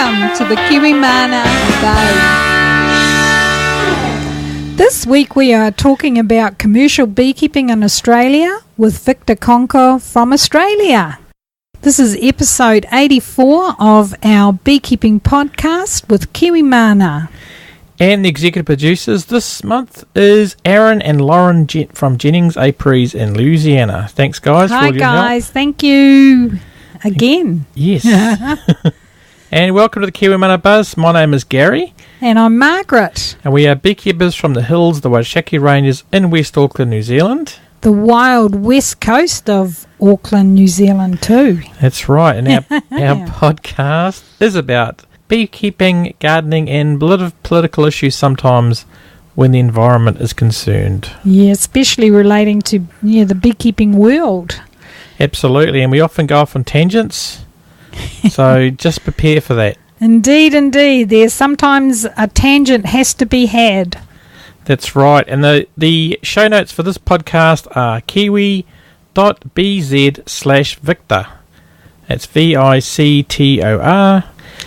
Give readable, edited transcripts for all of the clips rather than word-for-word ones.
welcome to the Kiwimana Bay. This week we are talking about commercial beekeeping in Australia with Victor Croker from Australia. This is episode 84 of our beekeeping podcast with Kiwimana. And the executive producers this month is Aaron and Lauren from Jennings Apiaries in Louisiana. Thanks, guys. Hi, for all your guys. help. Thank you again. Yes. And welcome to the Kiwimana Buzz. My name is Gary. And I'm Margaret. And we are beekeepers from the hills, the Waishaki Ranges in West Auckland, New Zealand. The wild west coast of Auckland, New Zealand too. That's right. And our podcast is about beekeeping, gardening, and a lot of political issues sometimes when the environment is concerned. Yeah, especially relating to the beekeeping world. Absolutely, and we often go off on tangents, so just prepare for that. Indeed. There's sometimes a tangent has to be had. That's right, and the show notes for this podcast are kiwi.bz/Victor. That's VICTOR.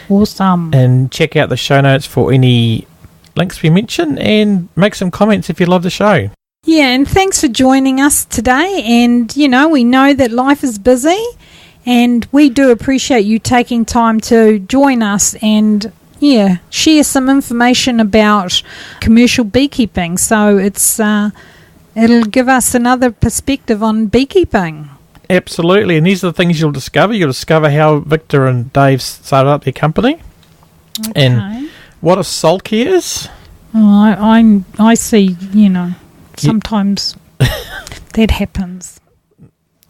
Awesome. And check out the show notes for any links we mention and make some comments if you love the show. Yeah, and thanks for joining us today. And, we know that life is busy and we do appreciate you taking time to join us and, share some information about commercial beekeeping. So it'll give us another perspective on beekeeping. Absolutely, and these are the things you'll discover. You'll discover how Victor and Dave started up their company, and what a sulky is. Oh, I see. Sometimes that happens.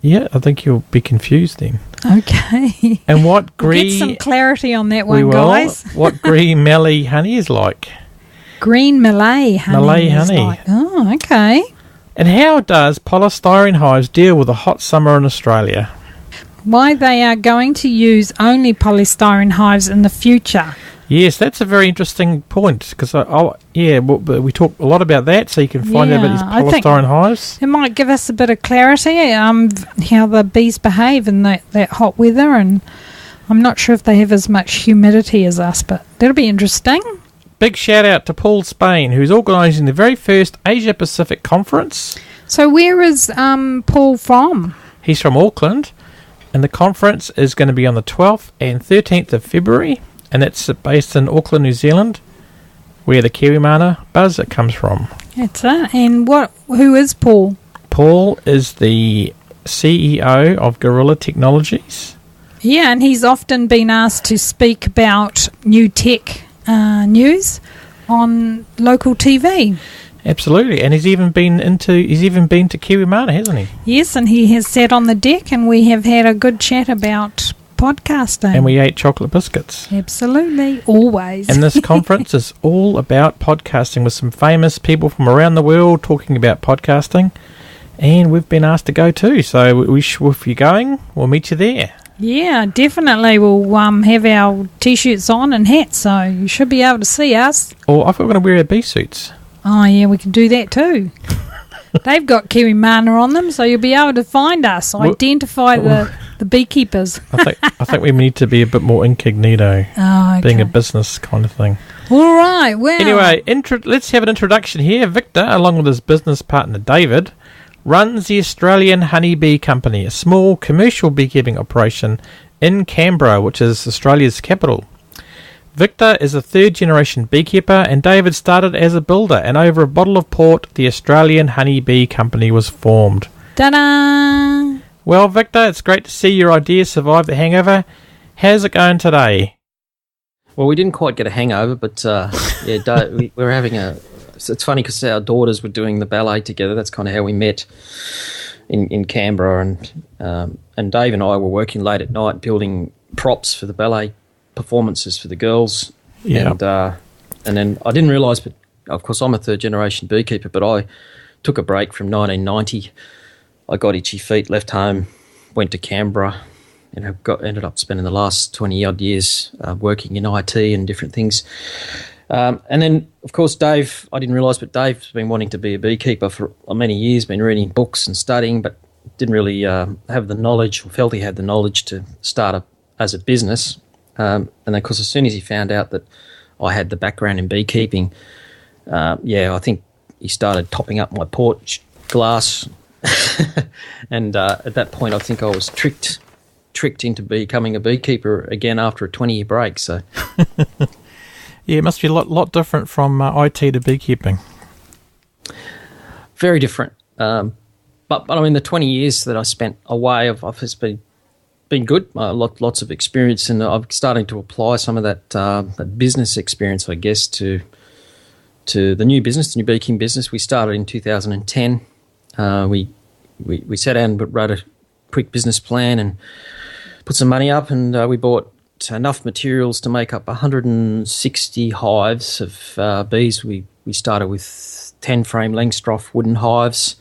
Yeah, I think you'll be confused then. Okay. And what Get some clarity on that one, guys. What green mallee honey is like? Green mallee honey. Mallee honey. Oh, okay. And how does polystyrene hives deal with a hot summer in Australia? Why they are going to use only polystyrene hives in the future. Yes, that's a very interesting point because we talk a lot about that, so you can find out about these polystyrene hives. It might give us a bit of clarity how the bees behave in that hot weather, and I'm not sure if they have as much humidity as us, but that'll be interesting. Big shout out to Paul Spain, who's organising the very first Asia Pacific conference. So where is Paul from? He's from Auckland, and the conference is going to be on the 12th and 13th of February, and that's based in Auckland, New Zealand, where the Kiwimana Buzz comes from. That's it. And who is Paul? Paul is the CEO of Gorilla Technologies. Yeah, and he's often been asked to speak about new tech news on local TV. Absolutely, and he's even been to Kiwimana, hasn't he? Yes, and he has sat on the deck, and we have had a good chat about podcasting. And we ate chocolate biscuits. Absolutely, always. And this conference is all about podcasting with some famous people from around the world talking about podcasting, and we've been asked to go too. So if you're going, we'll meet you there. Yeah, definitely. We'll have our T-shirts on and hats, so you should be able to see us. Or I thought we were going to wear our bee suits. Oh, yeah, we can do that too. They've got Kiwimana on them, so you'll be able to find us, identify the beekeepers. I think we need to be a bit more incognito, being a business kind of thing. All right, well. Anyway, let's have an introduction here. Victor, along with his business partner David, runs the Australian Honeybee Company, a small commercial beekeeping operation in Canberra, which is Australia's capital. Victor is a third-generation beekeeper, and David started as a builder, and over a bottle of port, the Australian Honeybee Company was formed. Ta-da! Well, Victor, it's great to see your idea survive the hangover. How's it going today? Well, we didn't quite get a hangover, but we were having it's funny because our daughters were doing the ballet together. That's kind of how we met in Canberra, and Dave and I were working late at night building props for the ballet performances for the girls. Yeah. And then I didn't realise, but of course I'm a third generation beekeeper, but I took a break from 1990. I got itchy feet, left home, went to Canberra, and ended up spending the last 20 odd years working in IT and different things. And then, of course, Dave, I didn't realise, but Dave's been wanting to be a beekeeper for many years, been reading books and studying, but didn't really have the knowledge, or felt he had the knowledge to start as a business. And of course, as soon as he found out that I had the background in beekeeping, I think he started topping up my porch glass. And at that point, I think I was tricked into becoming a beekeeper again after a 20-year break. So, yeah, it must be a lot different from IT to beekeeping. Very different. But I mean, the 20 years that I spent away, it's been good. Lots of experience, and I'm starting to apply some of that business experience, I guess, to the new beekeeping business. We started in 2010. We sat down and wrote a quick business plan and put some money up, and we bought enough materials to make up 160 hives of bees. We started with 10 frame Langstroth wooden hives.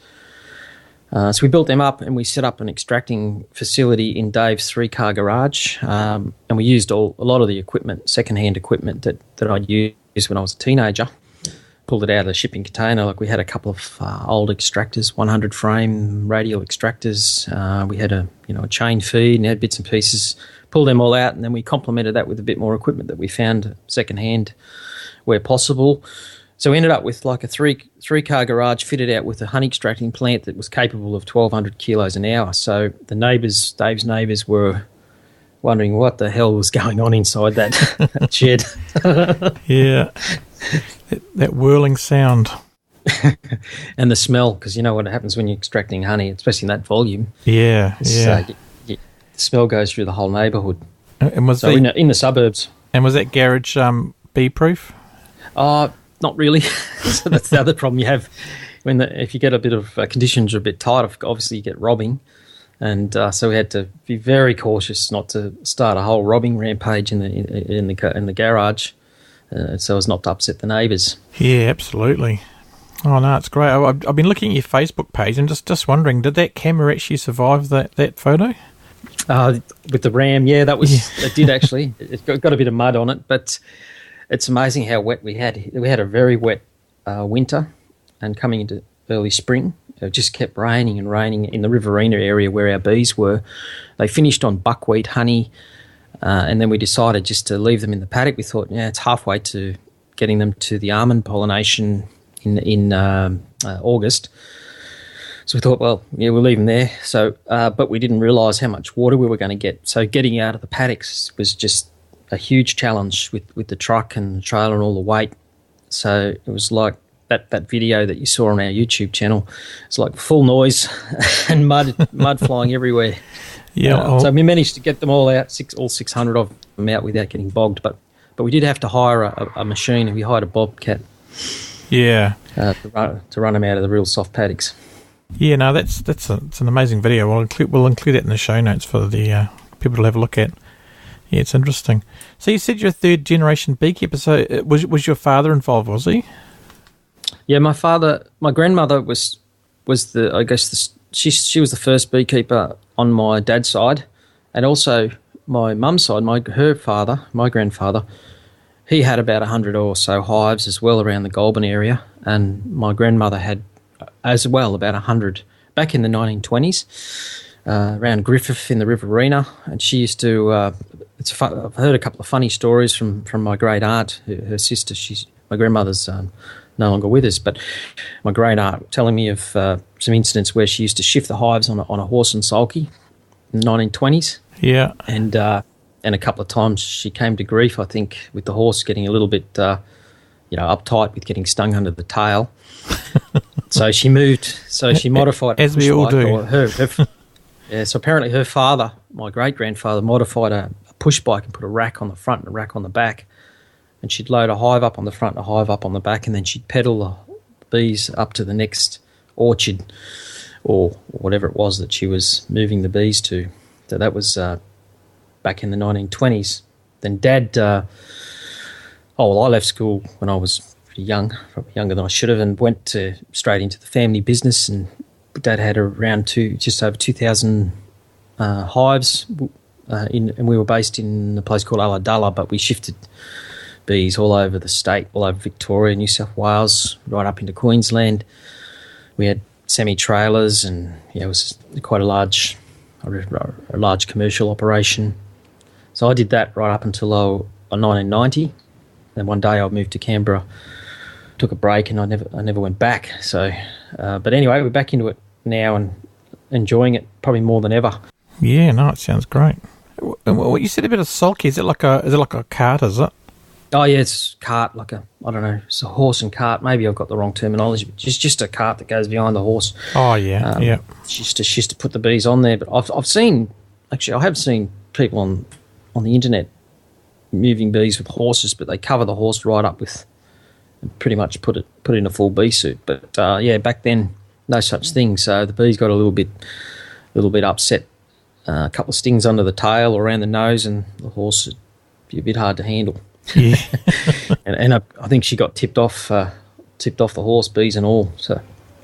So we built them up, and we set up an extracting facility in Dave's 3-car garage, and we used a lot of the equipment, second-hand equipment that I'd used when I was a teenager. Pulled it out of the shipping container. Like, we had a couple of old extractors, 100 frame radial extractors. We had a chain feed and had bits and pieces. Pulled them all out, and then we complemented that with a bit more equipment that we found second-hand where possible. So we ended up with like a three-car garage fitted out with a honey extracting plant that was capable of 1,200 kilos an hour. So the neighbours, Dave's neighbours, were wondering what the hell was going on inside that shed. Yeah, that whirling sound. And the smell, because you know what happens when you're extracting honey, especially in that volume. Yeah, yeah. The smell goes through the whole neighbourhood. And was in the suburbs. And was that garage bee-proof? Not really. So that's the other problem you have if you get a bit of conditions are a bit tight. Obviously, you get robbing, and so we had to be very cautious not to start a whole robbing rampage in the garage, so as not to upset the neighbours. Yeah, absolutely. Oh no, it's great. I've been looking at your Facebook page and just wondering, did that camera actually survive that photo? With the ram, yeah, it did actually. It got a bit of mud on it, but it's amazing how wet we had. We had a very wet winter, and coming into early spring, it just kept raining and raining in the Riverina area where our bees were. They finished on buckwheat honey, and then we decided just to leave them in the paddock. We thought, it's halfway to getting them to the almond pollination in August. So we thought, we'll leave them there. So, but we didn't realise how much water we were going to get. So getting out of the paddocks was just a huge challenge with the truck and the trailer and all the weight. So it was like that video that you saw on our YouTube channel. It's like full noise and mud flying everywhere. Yeah. So we managed to get them all out, all 600 of them out without getting bogged. But we did have to hire a machine, and we hired a bobcat. Yeah. To run them out of the real soft paddocks. Yeah, no, it's an amazing video. We'll include that in the show notes for the people to have a look at. Yeah, it's interesting. So you said you're a third-generation beekeeper. So was your father involved, was he? Yeah, my grandmother was she was the first beekeeper on my dad's side, and also my mum's side. My grandfather, he had about 100 or so hives as well around the Goulburn area, and my grandmother had as well about 100 back in the 1920s. Around Griffith in the Riverina, and she used to. I've heard a couple of funny stories from my great aunt, her sister. My grandmother's no longer with us, but my great aunt telling me of some incidents where she used to shift the hives on a horse and sulky in the 1920s. Yeah, and a couple of times she came to grief, I think, with the horse getting a little bit uptight with getting stung under the tail. So she moved. So she modified, as we all do. Yeah, so apparently her father, my great-grandfather, modified a push bike and put a rack on the front and a rack on the back, and she'd load a hive up on the front and a hive up on the back, and then she'd pedal the bees up to the next orchard or whatever it was that she was moving the bees to. So that was back in the 1920s. Then Dad, I left school when I was pretty young, probably younger than I should have, and went straight into the family business, and Dad had around just over 2,000 hives, and we were based in a place called Ulladulla, but we shifted bees all over the state, all over Victoria, New South Wales, right up into Queensland. We had semi-trailers, and it was quite a large commercial operation. So I did that right up until 1990. Then one day I moved to Canberra, took a break, and I never went back. So, but anyway, we're back into it now and enjoying it probably more than ever. Yeah, no, it sounds great. What you said a bit of sulky, is it like a cart, is it? Oh yeah, it's cart, I don't know, it's a horse and cart. Maybe I've got the wrong terminology, but just a cart that goes behind the horse. Oh yeah, yeah. Just to put the bees on there. But I have seen people on the internet moving bees with horses, but they cover the horse right up with, and pretty much put it in a full bee suit. But yeah, back then no such thing. So the bees got a little bit upset. A couple of stings under the tail or around the nose, and the horse would be a bit hard to handle. Yeah. and I think she got tipped off the horse, bees and all. So.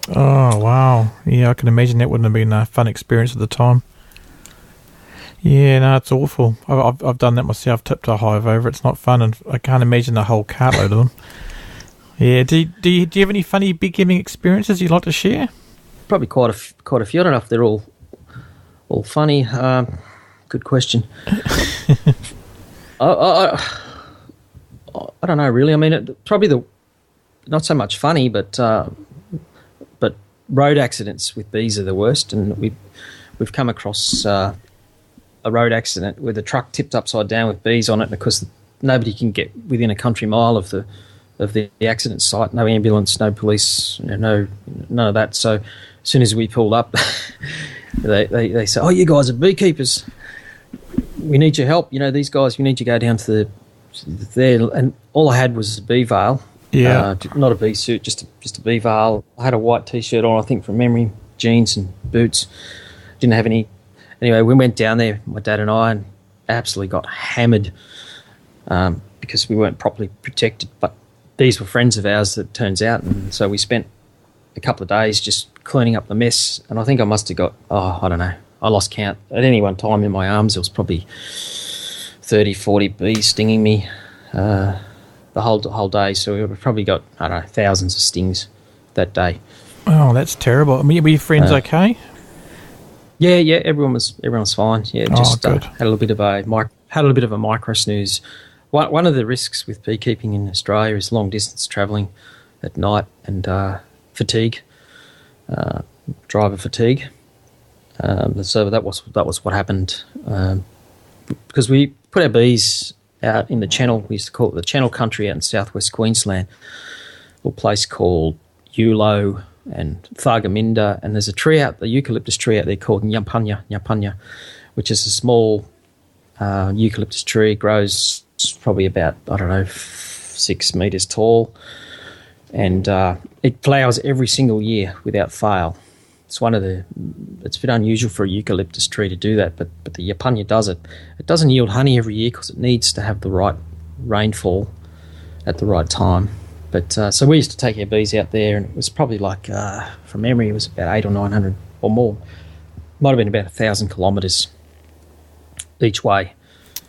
Oh wow! Yeah, I can imagine that wouldn't have been a fun experience at the time. Yeah, no, it's awful. I've done that myself. Tipped a hive over. It's not fun, and I can't imagine a whole cartload of them. Yeah. Do you have any funny beekeeping experiences you'd like to share? Probably quite a few. I don't know if they're all funny. Good question. I don't know really. I mean, probably not so much funny, but road accidents with bees are the worst. And we've come across a road accident where the truck tipped upside down with bees on it because nobody can get within a country mile of the accident site. No ambulance, no police, none of that. So as soon as we pulled up, they say, "Oh, you guys are beekeepers. We need your help. These guys. We need you to go down to there." And all I had was a bee veil. Yeah. Not a bee suit, just a bee veil. I had a white T-shirt on, I think, from memory, jeans and boots. Didn't have any. Anyway, we went down there, my dad and I, and absolutely got hammered because we weren't properly protected. But these were friends of ours, it turns out, and so we spent a couple of days just cleaning up the mess. And I think I must have got, I don't know, I lost count. At any one time in my arms, there was probably 30, 40 bees stinging me the whole day. So we probably got, I don't know, thousands of stings that day. Oh, that's terrible. I mean, were your friends okay? Yeah, everyone was fine. Yeah, just good. had a little bit of a micro snooze. One of the risks with beekeeping in Australia is long distance travelling at night and fatigue, driver fatigue. So that was what happened because we put our bees out in the Channel. We used to call it the Channel Country out in southwest Queensland. A little place called Yulo and Thargomindah, and there's a eucalyptus tree out there called Nyapunya, which is a small eucalyptus tree. It grows probably about, 6 metres tall, and it flowers every single year without fail. It's a bit unusual for a eucalyptus tree to do that, but the Nyapunya does it. It doesn't yield honey every year because it needs to have the right rainfall at the right time. But so we used to take our bees out there, and it was probably like, from memory, it was about 800 or 900 or more. Might have been about 1,000 kilometres each way.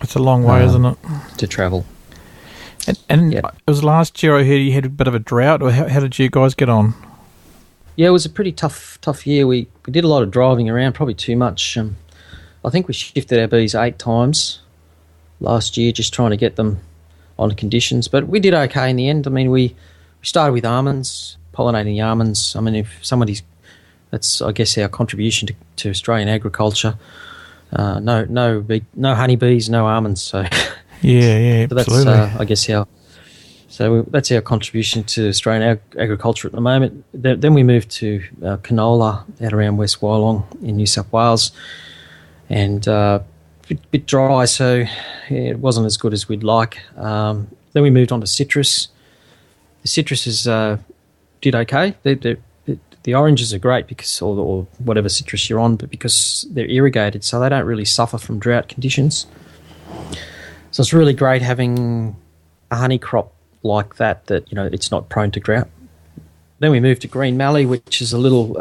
It's a long way, isn't it? To travel. And it was last year I heard you had a bit of a drought, or how did you guys get on? Yeah, it was a pretty tough year. We did a lot of driving around, probably too much. I think we shifted our bees 8 times last year, just trying to get them on conditions, but we did okay in the end. I mean, we started with almonds, pollinating the almonds. I mean, that's I guess our contribution to Australian agriculture. No honeybees, no almonds. So yeah, so absolutely. That's I guess that's our contribution to Australian agriculture at the moment. Then we moved to canola out around West Wyalong in New South Wales, and bit dry, so it wasn't as good as we'd like. Then we moved on to citrus. The citruses did okay. The oranges are great because, or whatever citrus you're on, but because they're irrigated, so they don't really suffer from drought conditions. So it's really great having a honey crop like that it's not prone to drought. Then we moved to green mallee, which is a little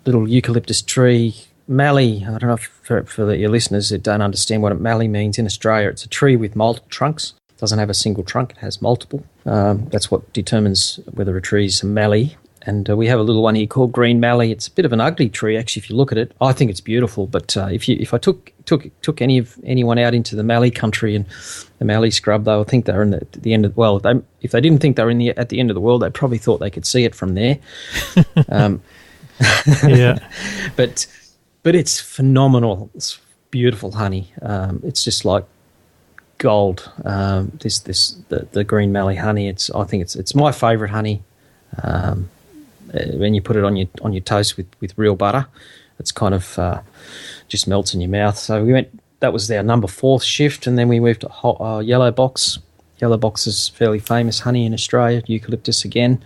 eucalyptus tree. Mallee, I don't know for your listeners that don't understand what a mallee means. In Australia, it's a tree with multiple trunks. It doesn't have a single trunk, it has multiple. That's what determines whether a tree is a mallee. And we have a little one here called green mallee. It's a bit of an ugly tree, actually, if you look at it. I think it's beautiful, but if I took anyone out into the mallee country and the mallee scrub, they would think they're in the end of the world. If they didn't think they were at the end of the world, they probably thought they could see it from there. Yeah, but it's phenomenal. It's beautiful honey. It's just like gold. The green mallee honey. I think it's my favourite honey. When you put it on your toast with real butter, it's kind of just melts in your mouth. So that was our number 4th shift, and then we moved to yellow box. Yellow box is fairly famous honey in Australia, eucalyptus again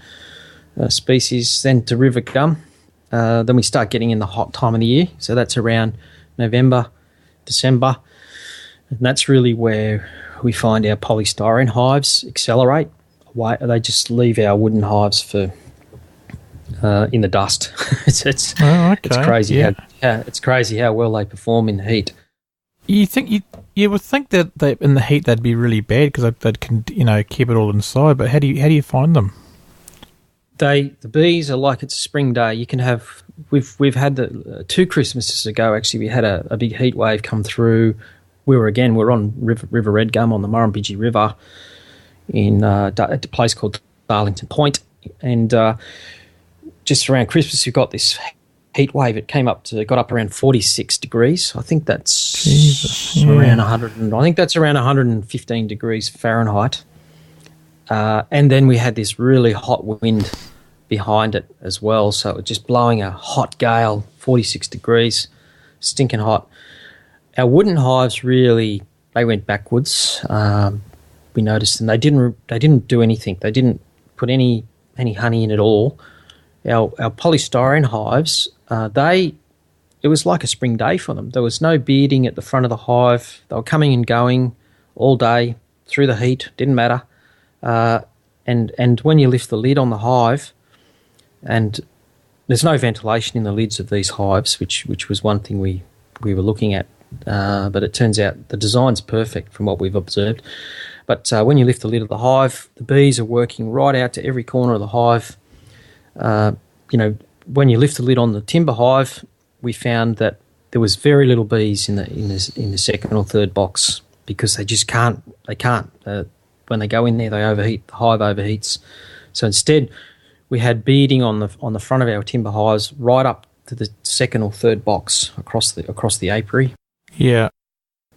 species. Then to river gum. Then we start getting in the hot time of the year, so that's around November, December, and that's really where we find our polystyrene hives accelerate. They just leave our wooden hives for in the dust. It's crazy. Yeah. It's crazy how well they perform in the heat. You would think that in the heat they'd be really bad because they'd keep it all inside. But how do you find them? The bees are like it's a spring day. You can have we've had 2 Christmases ago actually. We had a big heat wave come through. We're on River Red Gum on the Murrumbidgee River in at a place called Darlington Point, and just around Christmas we got this heat wave. It got up around 46 degrees. I think that's around 100. I think that's around 115 degrees Fahrenheit. And then we had this really hot wind behind it as well, so it was just blowing a hot gale, 46 degrees, stinking hot. Our wooden hives they went backwards. We noticed, and they didn't do anything. They didn't put any honey in at all. Our polystyrene hives, it was like a spring day for them. There was no bearding at the front of the hive. They were coming and going all day through the heat. Didn't matter. And when you lift the lid on the hive, and there's no ventilation in the lids of these hives, which was one thing we were looking at, but it turns out the design's perfect from what we've observed. But when you lift the lid of the hive, the bees are working right out to every corner of the hive. When you lift the lid on the timber hive, we found that there was very little bees in the second or third box because they just can't. When they go in there, they overheat. The hive overheats. So instead, we had beading on the front of our timber hives right up to the second or third box across the apiary. Yeah,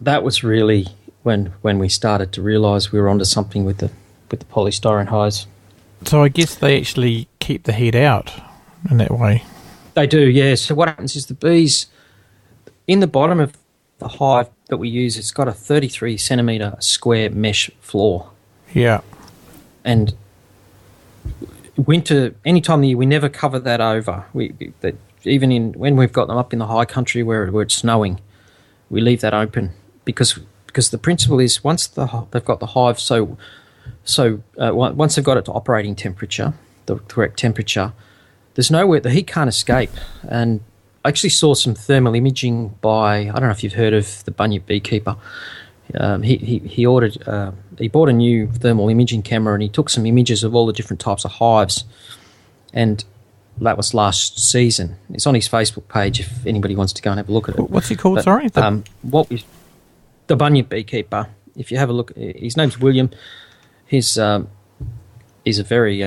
that was really when we started to realise we were onto something with the polystyrene hives. So I guess they actually keep the heat out in that way. They do, yeah. So what happens is the bees in the bottom of the hive that we use, it's got a 33 centimetre square mesh floor. Yeah. And winter, any time of the year, we never cover that over. Even when we've got them up in the high country where it's snowing, we leave that open because the principle is once they've got the hive once they've got it to operating temperature, the correct temperature, there's nowhere the heat can't escape. And I actually saw some thermal imaging by, I don't know if you've heard of the Bunyip Beekeeper. He bought a new thermal imaging camera and he took some images of all the different types of hives, and that was last season. It's on his Facebook page if anybody wants to go and have a look at it. What's he called? But, sorry, the Bunyip Beekeeper. If you have a look, his name's William. He's a very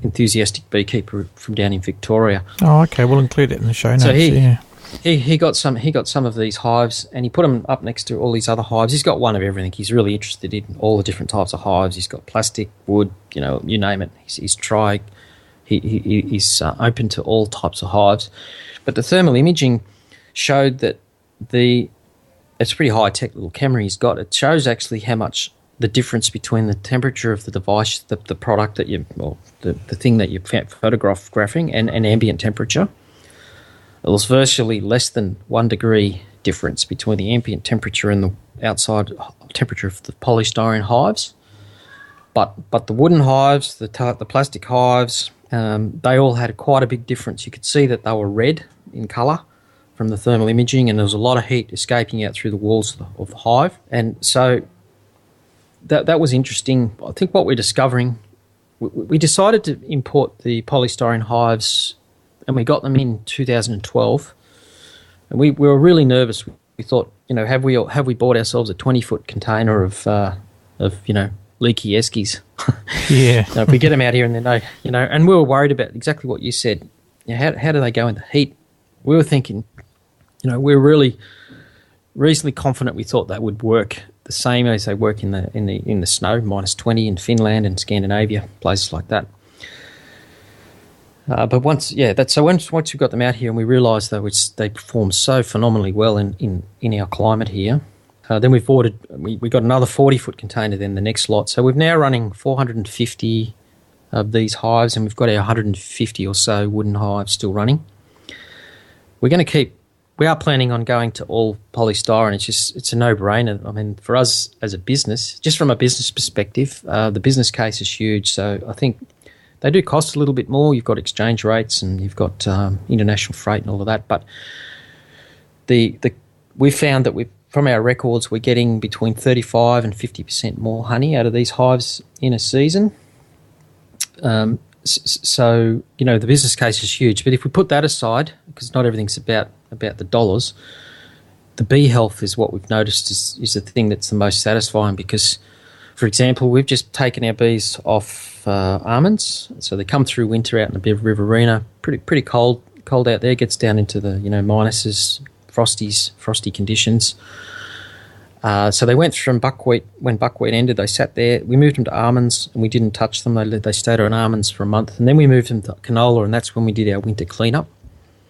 enthusiastic beekeeper from down in Victoria. Oh, okay. We'll include it in the show notes. So he got some of these hives and he put them up next to all these other hives. He's got one of everything. He's really interested in all the different types of hives. He's got plastic, wood, you name it. He's tried. He's open to all types of hives. But the thermal imaging showed that it's a pretty high-tech little camera he's got. It shows actually how much the difference between the temperature of the device, the product that the thing that you're photographing and ambient temperature. It was virtually less than 1 degree difference between the ambient temperature and the outside temperature of the polystyrene hives. But the wooden hives, the plastic hives, they all had quite a big difference. You could see that they were red in colour from the thermal imaging, and there was a lot of heat escaping out through the walls of the hive. And so that was interesting. I think what we're discovering we decided to import the polystyrene hives, and we got them in 2012. And we were really nervous. We thought, have we bought ourselves a 20-foot container of leaky eskies? Yeah. If we get them out here and then and we were worried about exactly what you said. How do they go in the heat? We were thinking, we were really reasonably confident we thought that would work the same as they work in the snow, -20 in Finland and Scandinavia, places like that. But once we got them out here and we realised they perform so phenomenally well in our climate here, then we got another 40-foot container then the next lot. So we're now running 450 of these hives, and we've got our 150 or so wooden hives still running. We are planning on going to all polystyrene. It's a no-brainer. I mean, for us as a business, just from a business perspective, the business case is huge. So I think they do cost a little bit more. You've got exchange rates and you've got international freight and all of that. But we found that from our records, we're getting between 35 and 50% more honey out of these hives in a season. So the business case is huge. But if we put that aside, because not everything's about the dollars, the bee health is what we've noticed is the thing that's the most satisfying. Because, for example, we've just taken our bees off almonds, so they come through winter out in the Riverina, pretty cold out there. Gets down into the minuses, frosty conditions. So they went from buckwheat. When buckwheat ended, they sat there. We moved them to almonds, and we didn't touch them. They stayed on almonds for a month, and then we moved them to canola, and that's when we did our winter cleanup.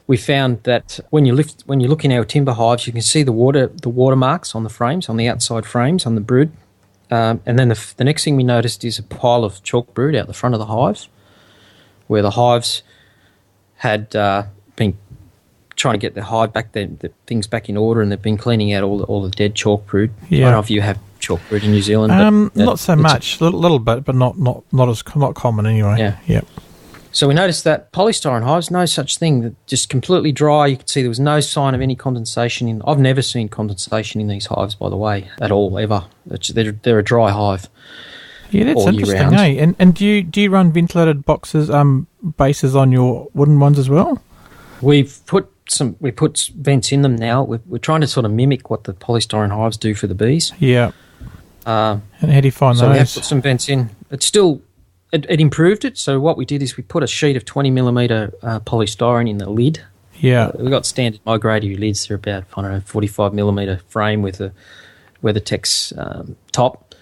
We found that when you look in our timber hives, you can see the watermarks on the frames, on the outside frames, on the brood. And then the next thing we noticed is a pile of chalk brood out the front of the hives, where the hives had been trying to get the hive back, the things back in order, and they've been cleaning out all the dead chalk brood. Yeah. I don't know if you have chalk brood in New Zealand. Not so much, a little bit, but not common anyway. Yeah. Yep. So we noticed that polystyrene hives, no such thing, that just completely dry. You could see there was no sign of any condensation I've never seen condensation in these hives, by the way, at all, ever. They're a dry hive. Yeah, that's all year interesting, round. eh? And do you run ventilated boxes, bases on your wooden ones as well? We put vents in them now. We're trying to sort of mimic what the polystyrene hives do for the bees. Yeah. And how do you find so those? We have put some vents in. It's still... It improved it. So what we did is we put a sheet of 20 millimetre polystyrene in the lid. Yeah. We've got standard migratory lids. They're about, 45 millimetre frame with a WeatherTex top.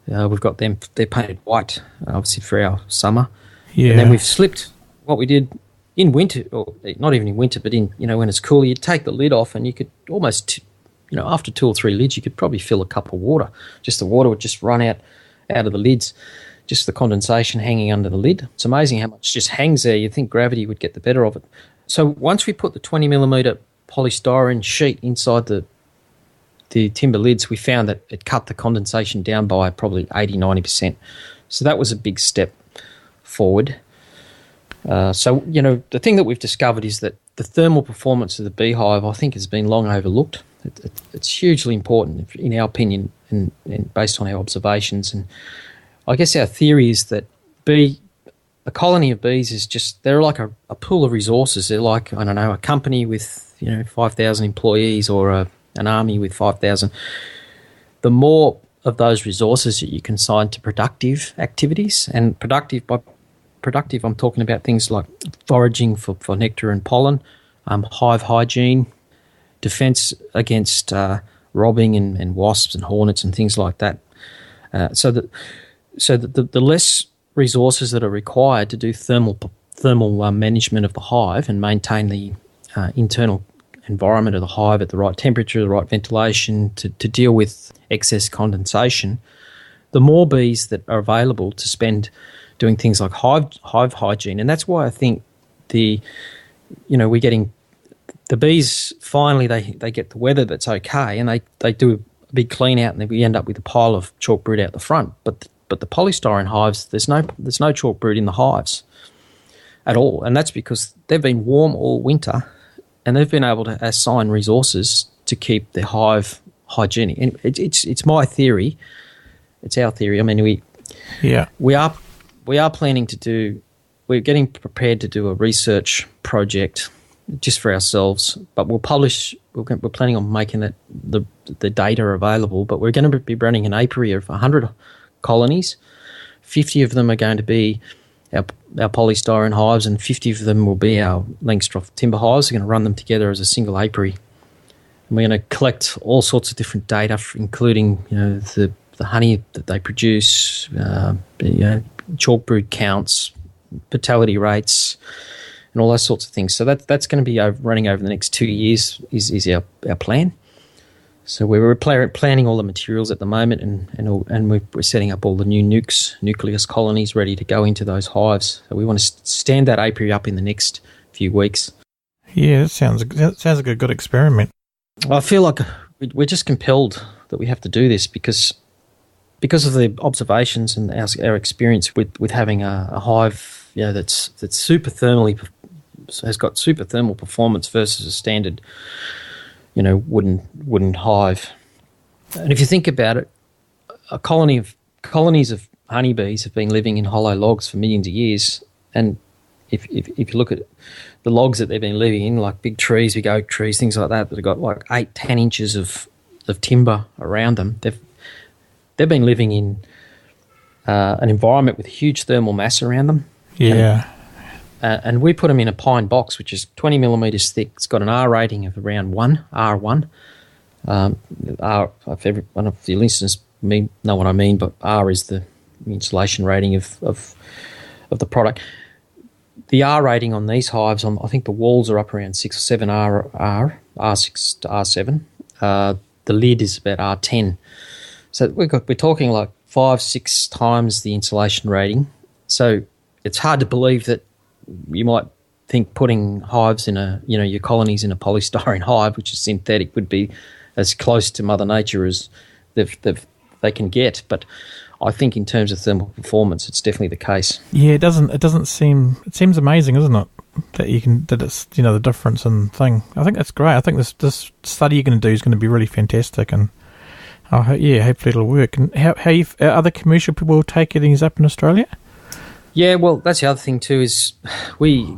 We've got them. They're painted white, obviously for our summer. Yeah. And then we've slipped what we did in winter, or not even in winter, but in when it's cool, you'd take the lid off and you could almost, after 2 or 3 lids, you could probably fill a cup of water. Just the water would just run out of the lids. Just the condensation hanging under the lid. It's amazing how much just hangs there. You'd think gravity would get the better of it. So once we put the 20 millimetre polystyrene sheet inside the timber lids, we found that it cut the condensation down by probably 80-90%. So that was a big step forward. So the thing that we've discovered is that the thermal performance of the beehive, I think, has been long overlooked. It's hugely important, in our opinion, and based on our observations. And I guess our theory is that a colony of bees is they're like a pool of resources. They're like, a company with 5,000 employees or an army with 5,000. The more of those resources that you can assign to productive activities, and productive I'm talking about things like foraging for nectar and pollen, hive hygiene, defence against robbing and wasps and hornets and things like that. So the less resources that are required to do thermal management of the hive and maintain the internal environment of the hive at the right temperature, the right ventilation, to deal with excess condensation, the more bees that are available to spend doing things like hive hygiene. And that's why I think we're getting the bees, finally they get the weather that's okay, and they do a big clean out, and then we end up with a pile of chalk brood out the front. But the polystyrene hives, there's no chalk brood in the hives at all, and that's because they've been warm all winter, and they've been able to assign resources to keep the hive hygienic. And it's my theory, it's our theory. I mean, we are are planning to do. We're getting prepared to do a research project just for ourselves, but we'll publish. We're planning on making the data available. But we're going to be running an apiary of 100 colonies. 50 of them are going to be our polystyrene hives, and 50 of them will be our Langstroth timber hives. We're going to run them together as a single apiary. And we're going to collect all sorts of different data, including the honey that they produce, chalk brood counts, fertility rates, and all those sorts of things. So that's going to be running over the next 2 years is our plan. So we're planning all the materials at the moment, and we're setting up all the new nucleus colonies ready to go into those hives. So we want to stand that apiary up in the next few weeks. Yeah, that sounds like a good experiment. I feel like we're just compelled that we have to do this because of the observations and our experience with having a hive, that's super thermally, has got super thermal performance versus a standard, wooden hive. And if you think about it, colonies of honeybees have been living in hollow logs for millions of years, and if you look at the logs that they've been living in, like big trees, big oak trees, things like that have got like 8-10 inches of timber around them, they've been living in an environment with huge thermal mass around them. Yeah. And we put them in a pine box, which is 20 millimetres thick. It's got an R rating of around R1. If every one of the listeners know what I mean, but R is the insulation rating of the product. The R rating on these hives, I think the walls are up around 6 or 7 R6 to R7. The lid is about R10. So we're talking like 5-6 times the insulation rating. So it's hard to believe that you might think putting hives in your colonies in a polystyrene hive, which is synthetic, would be as close to Mother Nature as they can get. But I think in terms of thermal performance, it's definitely the case. Yeah, it seems amazing, isn't it? That it's the difference in thing. I think that's great. I think this study you're going to do is going to be really fantastic, and hopefully it'll work. And how other commercial people will take these up in Australia? Yeah, well, that's the other thing too, is we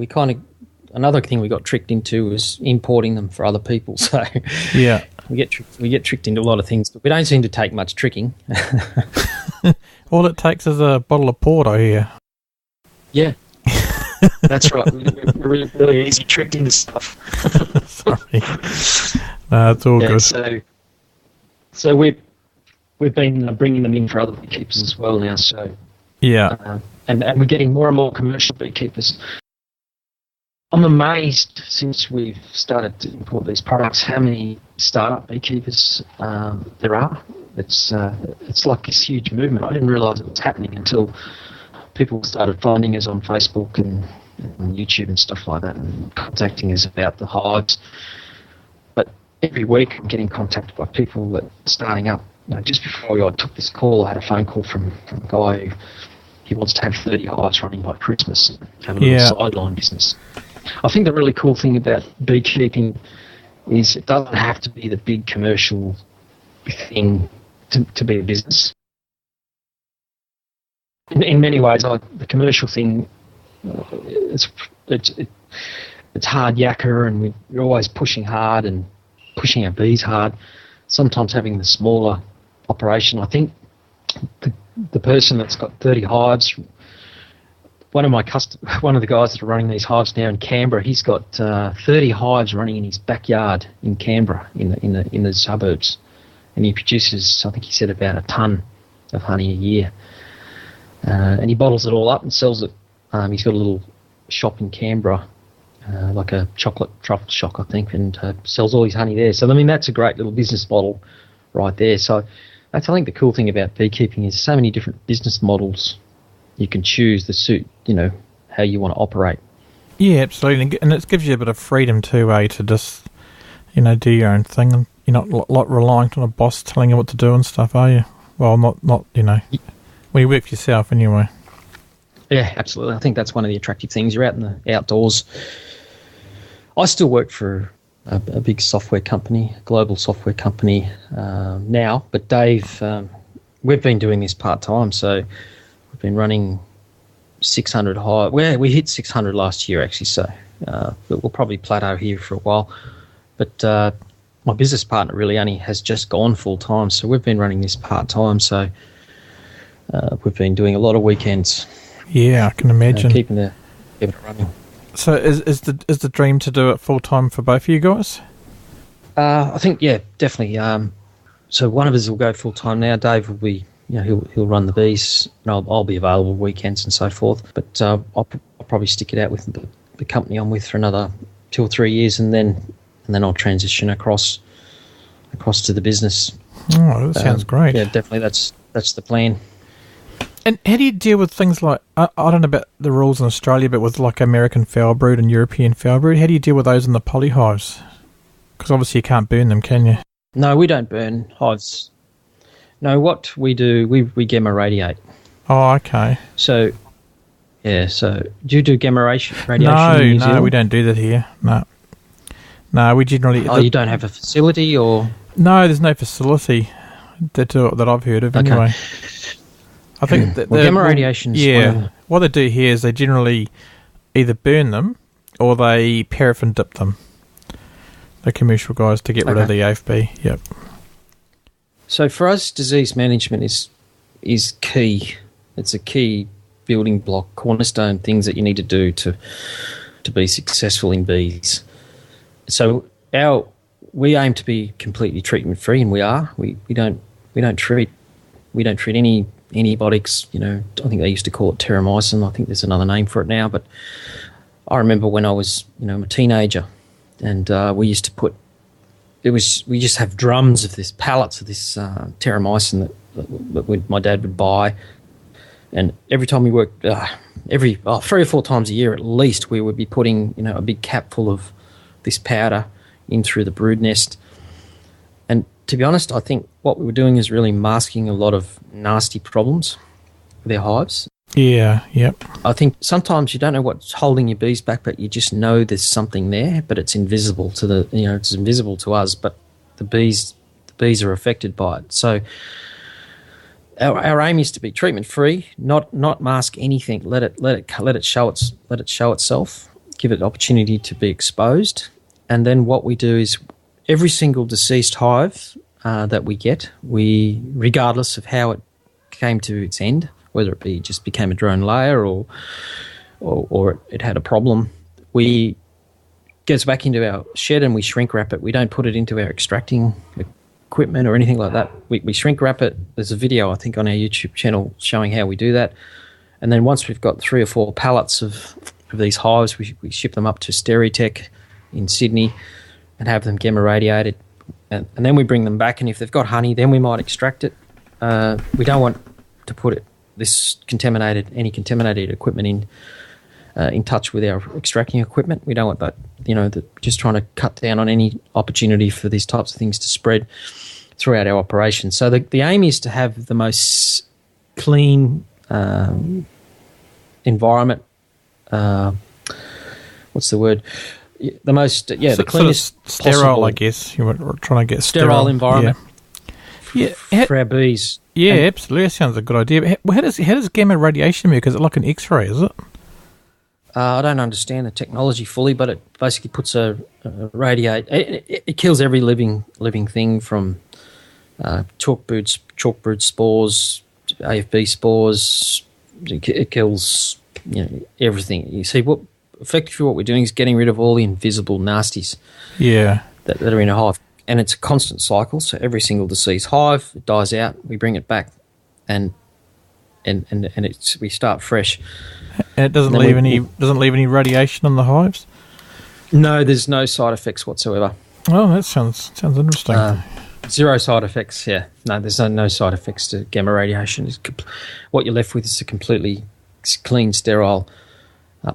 kind of, another thing we got tricked into was importing them for other people. So yeah, we get tricked into a lot of things, but we don't seem to take much tricking. All it takes is a bottle of port, I hear. Yeah, that's right. We're really easy tricked into stuff. Sorry, no, it's all good. So we've been bringing them in for other beekeepers as well now. So. Yeah, and we're getting more and more commercial beekeepers. I'm amazed since we've started to import these products how many startup beekeepers there are. It's like this huge movement. I didn't realise it was happening until people started finding us on Facebook and YouTube and stuff like that, and contacting us about the hives. But every week I'm getting contacted by people that are starting up. Just before I took this call, I had a phone call from a guy who wants to have 30 hives running by Christmas and have a little sideline business. I think the really cool thing about beekeeping is it doesn't have to be the big commercial thing to be a business. In many ways, the commercial thing, it's hard yakka, and we're always pushing hard and pushing our bees hard. Sometimes having the smaller operation, I think the person that's got 30 hives, one of the guys that are running these hives now in Canberra, he's got 30 hives running in his backyard in Canberra in the suburbs, and he produces, I think he said, about a tonne of honey a year, and he bottles it all up and sells it. He's got a little shop in Canberra, like a chocolate truffle shop, I think, and sells all his honey there. So, I mean, that's a great little business model right there. So that's, I think, the cool thing about beekeeping is so many different business models you can choose that suit, how you want to operate. Yeah, absolutely. And it gives you a bit of freedom too, to just, do your own thing. And you're not reliant on a boss telling you what to do and stuff, are you? Well, not when you work for yourself anyway. Yeah, absolutely. I think that's one of the attractive things. You're out in the outdoors. I still work for a big software company, a global software company now, but Dave, we've been doing this part-time, so We've been running 600 hive. Well, we hit 600 last year actually, so but we'll probably plateau here for a while. But my business partner really only has just gone full time, so we've been running this part time. So we've been doing a lot of weekends. Yeah, I can imagine keeping it running. So is the dream to do it full time for both of you guys? I think definitely. So one of us will go full time now. Dave will be, he'll run the bees, and I'll be available weekends and so forth. But I'll probably stick it out with the company I'm with for another 2 or 3 years, and then I'll transition across to the business. Oh, that sounds great. Yeah, definitely. That's the plan. And how do you deal with things like, I don't know about the rules in Australia, but with like American foul brood and European foul brood, how do you deal with those in the poly hives? Because obviously you can't burn them, can you? No, we don't burn hives. No, what we do, we gamma radiate. Oh, okay. So, do you do gamma radiation in New Zealand? No, we don't do that here. No, we generally... Oh, you don't have a facility or...? No, there's no facility that I've heard of anyway. I think that gamma radiation. What they do here is they generally either burn them or they paraffin dip them. The commercial guys to get rid of the AFB. Yep. So for us, disease management is key. It's a key building block, cornerstone things that you need to do to be successful in bees. So we aim to be completely treatment free, and we are. We don't treat any antibiotics. I think they used to call it terramycin. I think there's another name for it now. But I remember when I was a teenager, and we used to put we just have drums of this, pallets of this terramycin that my dad would buy, and every time we worked, 3 or 4 times a year at least, we would be putting a big cap full of this powder in through the brood nest. And to be honest, I think what we were doing is really masking a lot of nasty problems with our hives. Yeah, yep. I think sometimes you don't know what's holding your bees back, but you just know there's something there, but it's invisible to it's invisible to us, but the bees are affected by it. So our aim is to be treatment free, not mask anything. Let it show itself. Give it opportunity to be exposed. And then what we do is every single deceased hive that we get, regardless of how it came to its end, whether it be just became a drone layer or it had a problem, we gets back into our shed and we shrink wrap it. We don't put it into our extracting equipment or anything like that. We shrink wrap it. There's a video, I think, on our YouTube channel showing how we do that. And then once we've got 3 or 4 pallets of these hives, we ship them up to Stereotech in Sydney and have them gamma radiated, and then we bring them back, and if they've got honey, then we might extract it. We don't want to put any contaminated equipment in touch with our extracting equipment. We don't want that, just trying to cut down on any opportunity for these types of things to spread throughout our operation. So the aim is to have the most clean environment. What's the word? The most, the cleanest sort of sterile possible, I guess. You were trying to get sterile environment. For our bees. Yeah, absolutely. That sounds a good idea. But how does gamma radiation work? Is it like an X-ray? Is it? I don't understand the technology fully, but it basically puts a radiate. It kills every living thing from chalk brood spores, AFB spores. It kills everything. You see, effectively what we're doing is getting rid of all the invisible nasties. Yeah, that are in a hive, and it's a constant cycle. So every single deceased hive, it dies out. We bring it back, and we start fresh. And it doesn't leave any radiation on the hives? No, there's no side effects whatsoever. Oh, that sounds interesting. 0 side effects. Yeah, no, there's no side effects to gamma radiation. What you're left with is a completely clean, sterile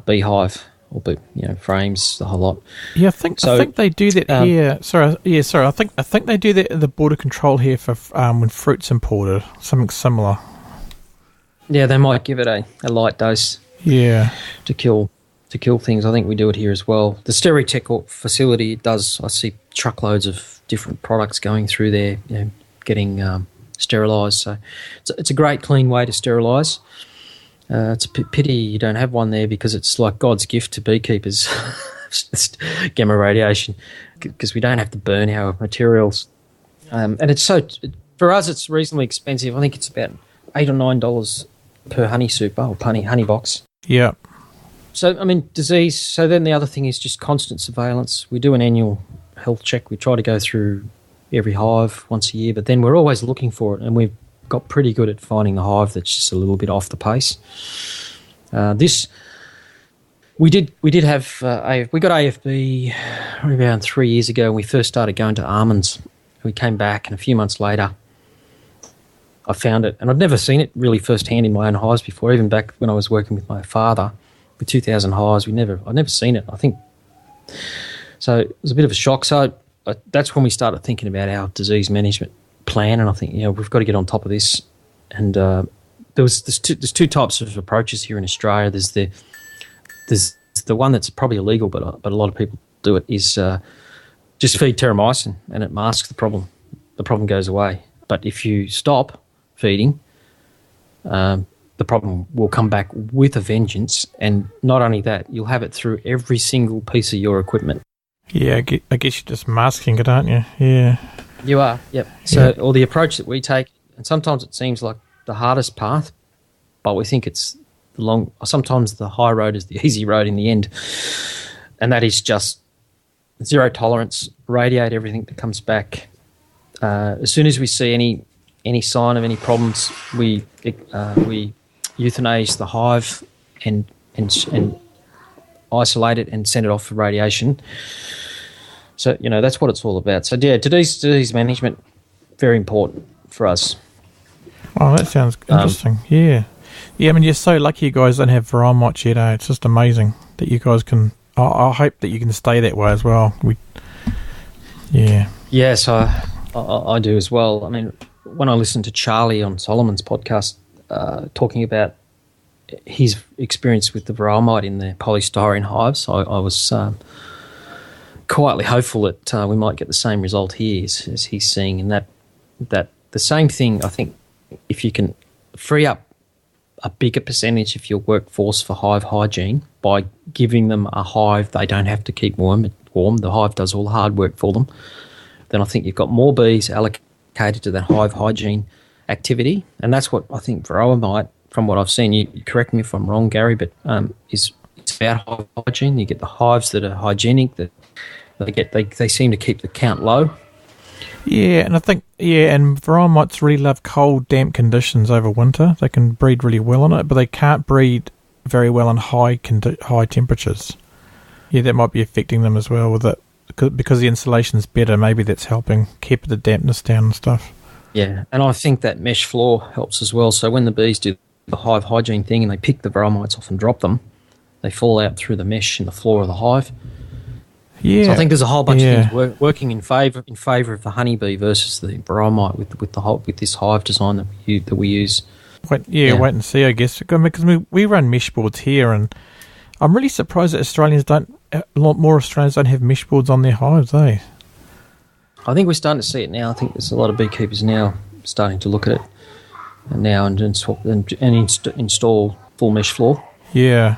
beehive, or frames, the whole lot. Yeah, I think they do that here. Sorry. I think they do that at the border control here for when fruit's imported. Something similar. Yeah, they might give it a light dose. Yeah, to kill things. I think we do it here as well. The Stereotech facility does. I see truckloads of different products going through there, getting sterilised. So it's a great, clean way to sterilise. It's a pity you don't have one there, because it's like God's gift to beekeepers, gamma radiation, because we don't have to burn our materials. And it's for us, it's reasonably expensive. I think it's about $8 or $9 per honey super or honey box. Yeah. So, I mean, disease. So then the other thing is just constant surveillance. We do an annual health check. We try to go through every hive once a year, but then we're always looking for it, and we've got pretty good at finding the hive that's just a little bit off the pace. We did have we got AFB around 3 years ago when we first started going to almonds. We came back, and a few months later I found it, and I'd never seen it really firsthand in my own hives before. Even back when I was working with my father with 2,000 hives, I'd never seen it, I think. So it was a bit of a shock. So that's when we started thinking about our disease management plan, and I think, we've got to get on top of this. And there's two types of approaches here in Australia. There's the one that's probably illegal, but a lot of people do it, is just feed terramycin, and it masks the problem. The problem goes away. But if you stop feeding, the problem will come back with a vengeance, and not only that, you'll have it through every single piece of your equipment. Yeah, I guess you're just masking it, aren't you? Yeah. You are, yep. So, or the approach that we take, and sometimes it seems like the hardest path, but we think it's sometimes the high road is the easy road in the end. And that is just zero tolerance, radiate everything that comes back. As soon as we see any sign of any problems, we euthanize the hive and isolate it and send it off for radiation. So, that's what it's all about. So, yeah, disease management, very important for us. Oh, that sounds interesting. Yeah. Yeah, I mean, you're so lucky you guys don't have varroa mites yet, eh? It's just amazing that you guys can... I hope that you can stay that way as well. Yes, I do as well. I mean, when I listened to Charlie on Solomon's podcast talking about his experience with the varroa mite in the polystyrene hives, I was quietly hopeful that we might get the same result here as he's seeing, and that the same thing, I think, if you can free up a bigger percentage of your workforce for hive hygiene by giving them a hive they don't have to keep warm, the hive does all the hard work for them, then I think you've got more bees allocated to that hive hygiene activity. And that's what I think varroa mite, from what I've seen, you correct me if I'm wrong, Gary, but it's about hive hygiene. You get the hives that are hygienic, that they seem to keep the count low. Yeah, and I think, and varroa mites really love cold, damp conditions over winter. They can breed really well in it, but they can't breed very well in high temperatures. Yeah, that might be affecting them as well with it. Because the insulation's better, maybe that's helping keep the dampness down and stuff. Yeah, and I think that mesh floor helps as well. So when the bees do the hive hygiene thing and they pick the varroa mites off and drop them, they fall out through the mesh in the floor of the hive. Yeah, so I think there's a whole bunch of things working in favour of the honeybee versus the varroa mite with this hive design that we use. Wait and see, I guess, because we run mesh boards here, and I'm really surprised that a lot more Australians don't have mesh boards on their hives, eh? I think we're starting to see it now. I think there's a lot of beekeepers now starting to look at it now and install full mesh floor. Yeah.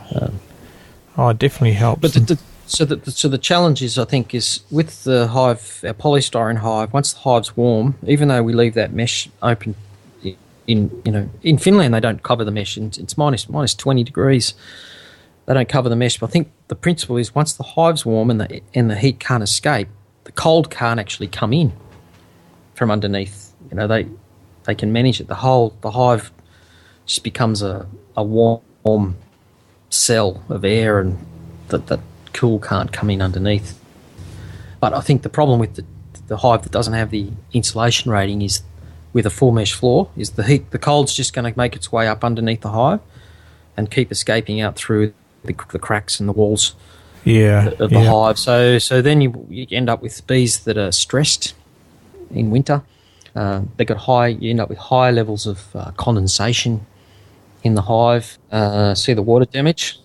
It definitely helps. But so the challenge is, I think, is with the hive, our polystyrene hive. Once the hive's warm, even though we leave that mesh open, in Finland they don't cover the mesh. It's minus 20 degrees. They don't cover the mesh. But I think the principle is once the hive's warm and the heat can't escape, the cold can't actually come in from underneath. They can manage it. The hive just becomes a warm cell of air, and that cool can't come in underneath. But I think the problem with the hive that doesn't have the insulation rating is with a full mesh floor is the cold's just going to make its way up underneath the hive and keep escaping out through the cracks in the walls of the hive. So then you end up with bees that are stressed in winter. You end up with high levels of condensation in the hive. See the water damage.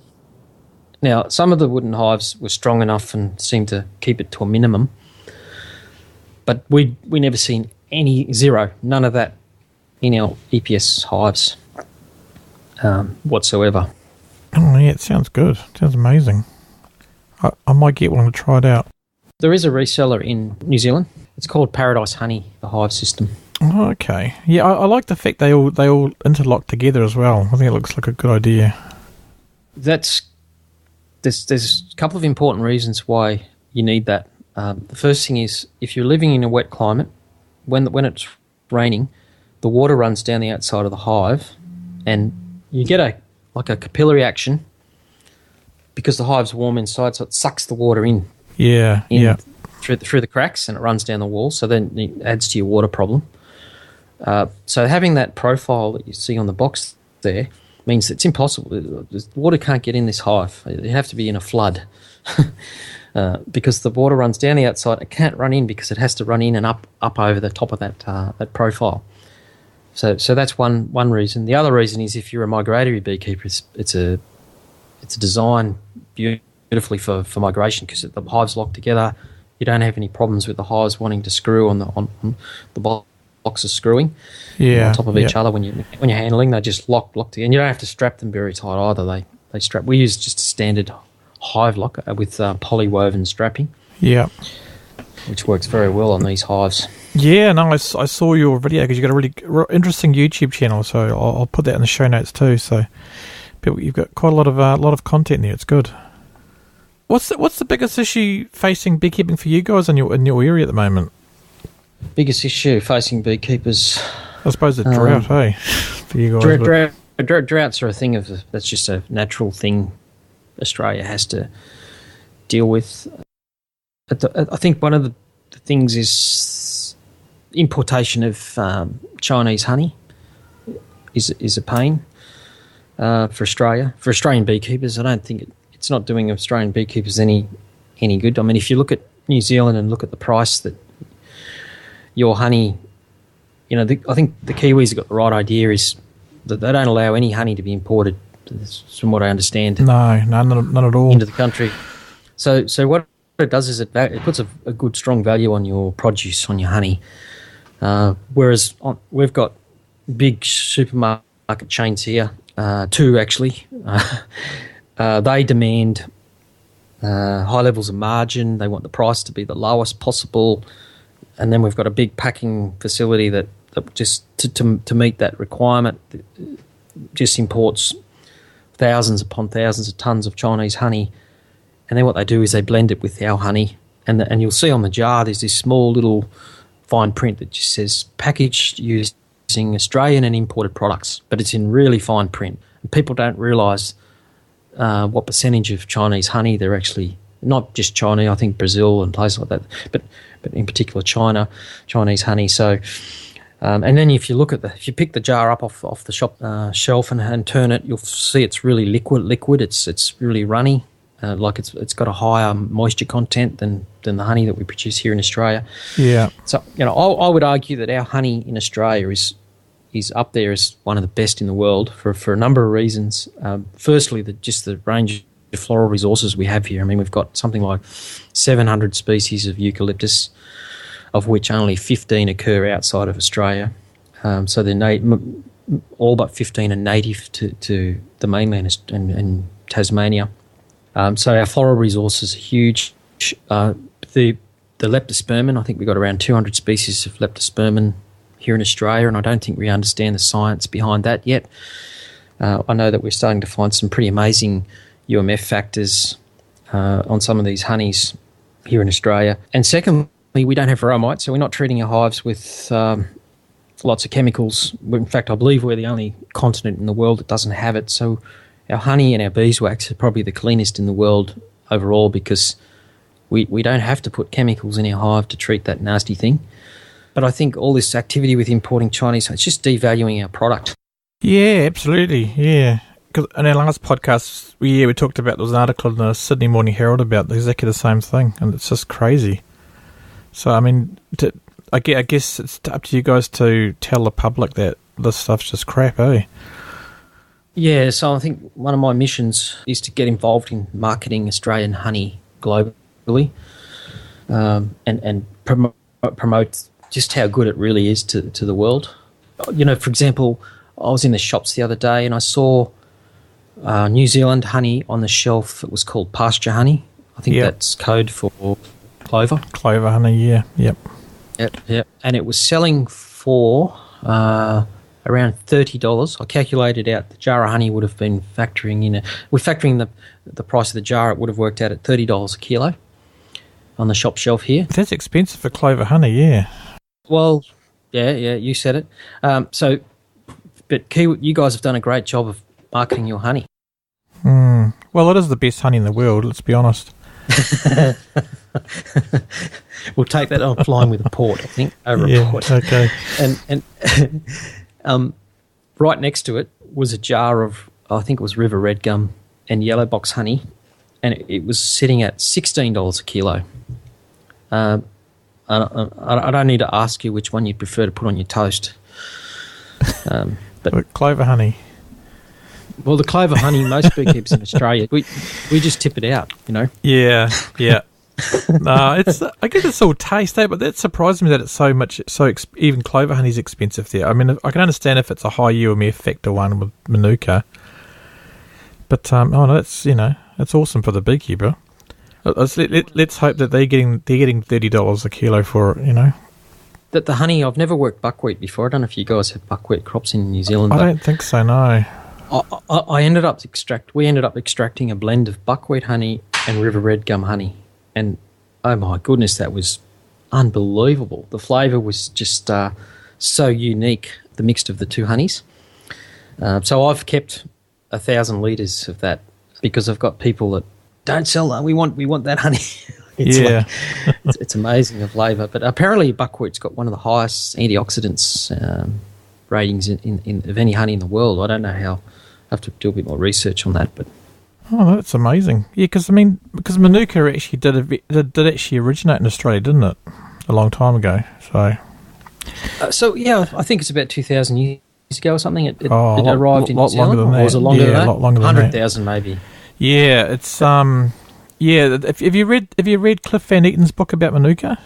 Now, some of the wooden hives were strong enough and seemed to keep it to a minimum, but we never seen none of that in our EPS hives. whatsoever. Oh, yeah, it sounds good. Sounds amazing. I might get one to try it out. There is a reseller in New Zealand. It's called Paradise Honey, the hive system. Oh, okay. Yeah, I like the fact they all interlock together as well. I think it looks like a good idea. There's a couple of important reasons why you need that. The first thing is, if you're living in a wet climate, when it's raining, the water runs down the outside of the hive, and you get a capillary action because the hive's warm inside, so it sucks the water in. Yeah. Through the cracks, and it runs down the wall, so then it adds to your water problem. So having that profile that you see on the box there means it's impossible. The water can't get in this hive. You have to be in a flood because the water runs down the outside. It can't run in because it has to run in and up over the top of that profile. So that's one reason. The other reason is if you're a migratory beekeeper, it's designed beautifully for migration because the hives lock together. You don't have any problems with the hives wanting to screw on the box of screwing on top of each other when you're handling. They just lock together, and you don't have to strap them very tight either. They strap. We use just a standard hive lock with polywoven strapping. Yeah, which works very well on these hives. Yeah, no, I saw your video because you've got a really interesting YouTube channel, so I'll put that in the show notes too. So you've got quite a lot of content there. It's good. What's the biggest issue facing beekeeping for you guys in your area at the moment? Biggest issue facing beekeepers, I suppose, the drought, for you guys. Droughts are a thing that's just a natural thing Australia has to deal with. I think one of the things is importation of Chinese honey is a pain for Australia. For Australian beekeepers, I don't think it's not doing Australian beekeepers any good. I mean, if you look at New Zealand and look at the price that your honey, I think the Kiwis have got the right idea is that they don't allow any honey to be imported, from what I understand. No, none at all. Into the country. So what it does is it puts a good, strong value on your produce, on your honey. Whereas we've got big supermarket chains here, two actually. They demand high levels of margin. They want the price to be the lowest possible. And then we've got a big packing facility that just to meet that requirement just imports thousands upon thousands of tons of Chinese honey. And then what they do is they blend it with our honey. And you'll see on the jar there's this small little fine print that just says packaged using Australian and imported products. But it's in really fine print. And people don't realise what percentage of Chinese honey they're actually, not just China, I think Brazil and places like that, but in particular Chinese honey. So, and then if you pick the jar up off the shop shelf and turn it, you'll see it's really liquid. It's really runny, like it's got a higher moisture content than the honey that we produce here in Australia. Yeah. So I would argue that our honey in Australia is up there as one of the best in the world for a number of reasons. Firstly, the range of floral resources we have here. I mean, we've got something like 700 species of eucalyptus, of which only 15 occur outside of Australia. So they're all but 15 are native to the mainland and Tasmania. So our floral resources are huge. The leptospermum, I think we've got around 200 species of leptospermum here in Australia, and I don't think we understand the science behind that yet. I know that we're starting to find some pretty amazing UMF factors on some of these honeys here in Australia. And secondly, we don't have varroa, so we're not treating our hives with lots of chemicals. In fact, I believe we're the only continent in the world that doesn't have it. So our honey and our beeswax are probably the cleanest in the world overall because we don't have to put chemicals in our hive to treat that nasty thing. But I think all this activity with importing Chinese, it's just devaluing our product. Yeah, absolutely, yeah. Because in our last podcast, we talked about, there was an article in the Sydney Morning Herald about exactly the same thing, and it's just crazy. So, I mean, I guess it's up to you guys to tell the public that this stuff's just crap, eh? Yeah, so I think one of my missions is to get involved in marketing Australian honey globally and promote just how good it really is to the world. For example, I was in the shops the other day and I saw New Zealand honey on the shelf. It was called pasture honey. I think that's code for clover. Clover honey, yeah. Yep. Yep. And it was selling for around $30. I calculated out the jar of honey would have been factoring the price of the jar. It would have worked out at $30 a kilo on the shop shelf here. That's expensive for clover honey, yeah. Well, yeah, you said it. But you guys have done a great job of marketing your honey. Well, it is the best honey in the world, let's be honest. We'll take that offline with a port, I think, over a port. Okay. And right next to it was a jar of, I think it was river red gum and yellow box honey, and it was sitting at $16 a kilo. I don't need to ask you which one you'd prefer to put on your toast. But clover honey. Well, the clover honey, most beekeepers in Australia, we just tip it out, you know. Yeah. No, I guess it's all taste, but that surprised me that it's so much. Even clover honey's expensive there. I mean, I can understand if it's a high UMF factor one with Manuka, but that's it's awesome for the beekeeper. Let's hope that they're getting $30 a kilo for it. That the honey, I've never worked buckwheat before. I don't know if you guys have buckwheat crops in New Zealand. I don't think so. No. We ended up extracting a blend of buckwheat honey and river red gum honey, and oh my goodness, that was unbelievable. The flavour was just so unique, the mix of the two honeys. So I've kept 1,000 litres of that because I've got people that don't sell that. We want that honey. It's amazing the flavour. But apparently buckwheat's got one of the highest antioxidants ratings of any honey in the world. I don't know how. I have to do a bit more research on that, but that's amazing. Yeah, because Manuka actually did actually originate in Australia, didn't it? A long time ago. So I think it's about 2,000 years ago or something. It arrived in New Zealand, or was it longer than that? A lot longer than that. 100,000 maybe. Yeah, it's Have you read Cliff Van Eaton's book about Manuka?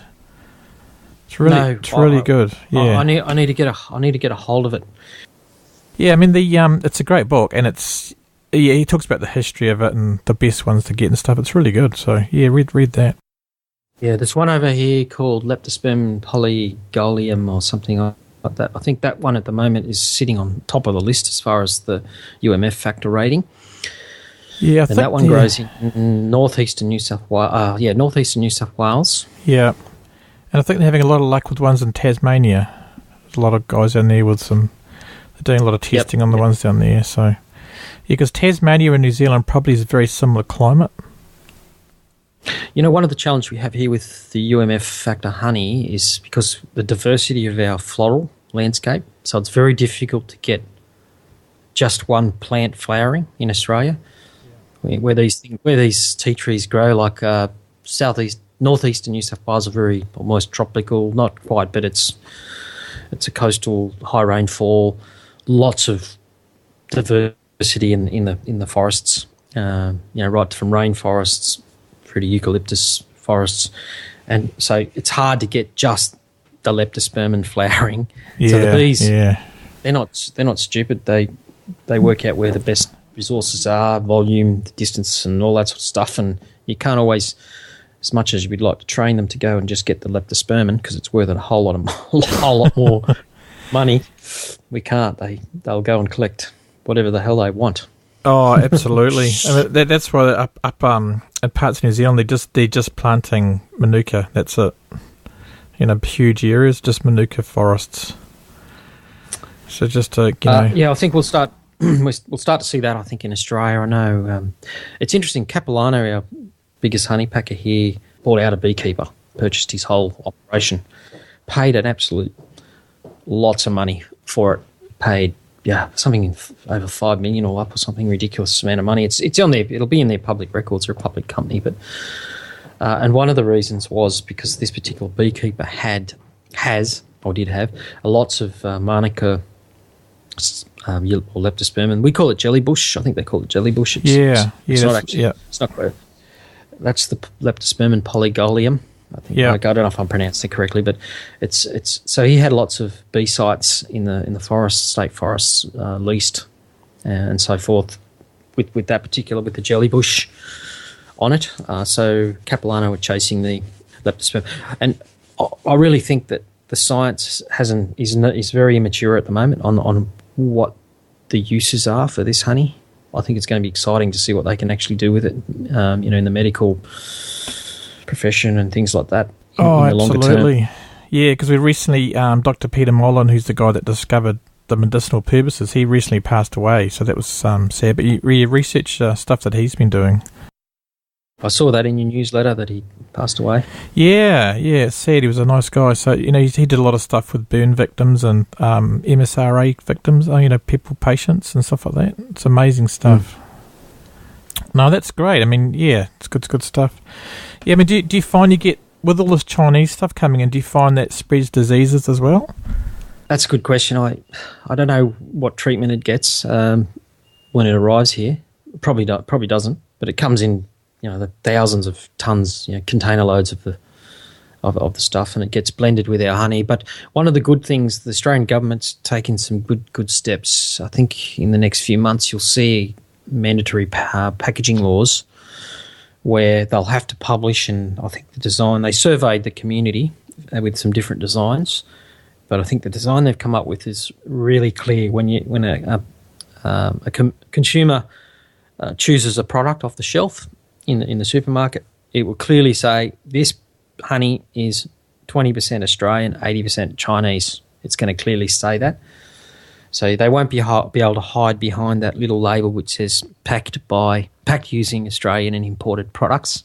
It's really good. Yeah, I need to get a hold of it. Yeah, I mean it's a great book, and he talks about the history of it and the best ones to get and stuff. It's really good. So yeah, read that. Yeah, there's one over here called Leptospermum polygolium or something like that. I think that one at the moment is sitting on top of the list as far as the UMF factor rating. Yeah, I think that one grows in northeastern New South Wales. Northeastern New South Wales. Yeah, and I think they're having a lot of luck with ones in Tasmania. There's a lot of guys in there with some. They're doing a lot of testing on the ones down there. So, yeah, because Tasmania and New Zealand probably is a very similar climate. One of the challenges we have here with the UMF factor honey is because the diversity of our floral landscape. So it's very difficult to get just one plant flowering in Australia. Where these tea trees grow, like northeastern New South Wales, are very almost tropical, not quite, but it's a coastal, high rainfall, lots of diversity in the forests. Right from rainforests through to eucalyptus forests, and so it's hard to get just the leptospermum flowering. Yeah, so the bees, they're not stupid. They work out where the best resources are, volume, the distance, and all that sort of stuff. And you can't always, as much as you'd like to train them to go and just get the leptospermum because it's worth a whole lot more money. We can't. They'll go and collect whatever the hell they want. Oh, absolutely. I mean, that's why up in parts of New Zealand they're just planting Manuka. That's it. Huge areas, just Manuka forests. So just to I think we'll start. We'll start to see that, I think, in Australia. I know it's interesting. Capilano, our biggest honey packer here, bought out a beekeeper, purchased his whole operation, paid an absolute lots of money for it. Paid something over $5 million or up or something ridiculous amount of money. It's on there. It'll be in their public records. They're a public company, but and one of the reasons was because this particular beekeeper did have lots of Manuka. Or leptospermum. We call it jellybush. I think they call it jellybush. It's not actually. Yeah. It's not quite. That's the Leptospermum polygolium, I think. I don't know if I'm pronouncing it correctly, but it's so he had lots of bee sites in the forest, state forests, leased and so forth, with the jellybush on it. So Capilano were chasing the leptosperm, and I really think that the science is very immature at the moment on what the uses are for this honey. I think it's going to be exciting to see what they can actually do with it, in the medical profession and things like that. In the longer absolutely. Term. Yeah, because we recently, Dr. Peter Mollin, who's the guy that discovered the medicinal purposes, he recently passed away, so that was sad. But you research stuff that he's been doing. I saw that in your newsletter that he passed away. Yeah, it's sad. He was a nice guy. So, he did a lot of stuff with burn victims and MSRA victims, people, patients and stuff like that. It's amazing stuff. No, that's great. I mean, yeah, it's good stuff. Yeah, I mean, do you find you get, with all this Chinese stuff coming in, do you find that spreads diseases as well? That's a good question. I don't know what treatment it gets when it arrives here. Probably doesn't, but it comes in, the thousands of tons, container loads of the stuff, and it gets blended with our honey. But one of the good things, the Australian government's taken some good steps. I think in the next few months you'll see mandatory packaging laws where they'll have to publish, and I think the design, they surveyed the community with some different designs, but I think the design they've come up with is really clear. When a consumer chooses a product off the shelf in the supermarket, it will clearly say this honey is 20% Australian, 80% Chinese. It's going to clearly say that. So they won't be able to hide behind that little label which says packed using Australian and imported products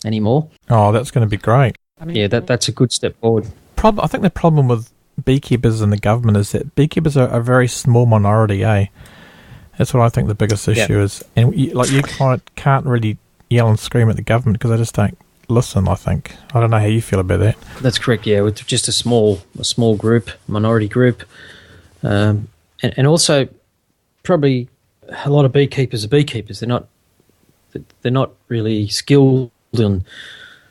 anymore. Oh, that's going to be great. Yeah, that's a good step forward. I think the problem with beekeepers and the government is that beekeepers are a very small minority, eh? That's what I think the biggest issue is. And you can't really yell and scream at the government because they just don't listen, I think. I don't know how you feel about that. That's correct, yeah. With just a small group, minority group. And also, probably a lot of beekeepers are beekeepers. They're not really skilled in,